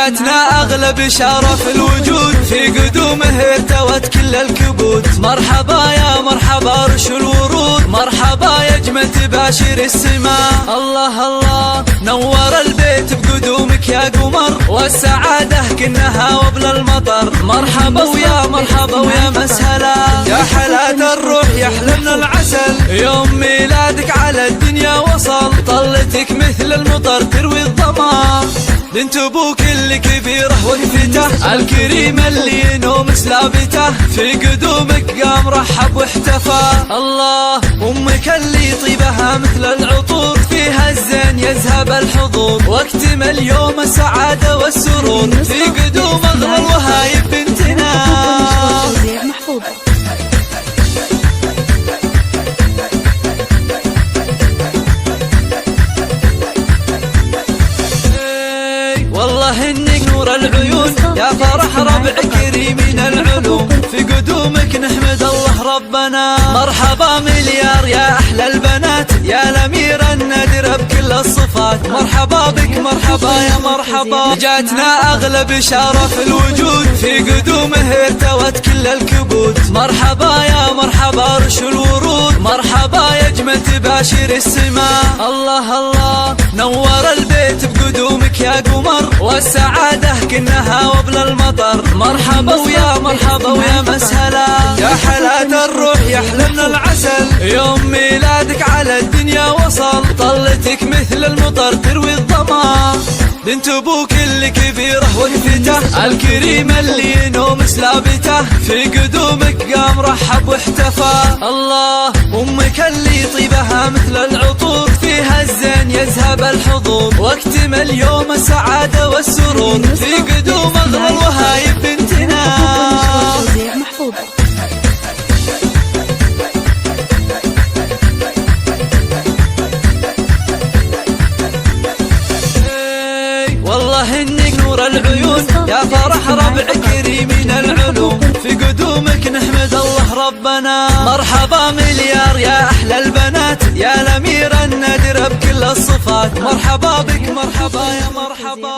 جاتنا أغلى بشارة في الوجود، في قدومه ارتوت كل الكبود. مرحبا يا مرحبا رش الورود، مرحبا يا جمل تباشر السماء. الله الله نور البيت بقدومك يا قمر، والسعادة كنها وبل المطر. مرحبا ويا مرحبا ويا مسهلا، يا حلاة الروح يحلمنا العسل. يوم ميلادك على الدنيا وصل، طلتك مثل المطر تروي الظما. بنت ابوك اللي كبيره وانفتح، الكريم اللي ينوم سلابته. في قدومك قام رحب واحتفى. الله امك اللي طيبها مثل العطور، فيها الزين يذهب الحضور، واكتمل يوم السعاده والسرور. في قدوم اغلى الوهايب بنتنا. والله انك نور العيون، يا فرح ربع كريمين العلوم. في قدومك نحمد الله ربنا. مرحبا مليار يا احلى البنات، يا الاميرة النادرة بكل الصفات. مرحبا بك مرحبا يا مرحبا، جاتنا اغلى بشارة في الوجود، في قدومه ارتوت كل الكبود. مرحبا يا مرحبا رش الورود، مرحبا يا جمل تباشر السماء. الله الله نور البيت بقدومك يا قمر، والسعادة كنها وبل المطر. مرحبا ويا مرحبا ويا مسهلا، يا حلاة الروح يحلمنا العسل. يوم ميلادك على الدنيا وصل، طلتك مثل المطر تروي الظما. بنت ابوك اللي كبيره وانفتح، الكريم اللي ينوم سلابته. في قدومك قام رحب واحتفى. الله امك اللي طيبها مثل العطور، فيها الزين يذهب الحضور، واكتمل يوم السعاده والسرور. في قدوم اغلى الوهايب بنتنا. والله انك نور العيون، يا فرح ربع كريمين العلوم. في قدومك نحمد الله ربنا. مرحبا مليار يا احلى البنات، يا الاميرة النادرة بكل الصفات. مرحبا بك مرحبا يا مرحبا.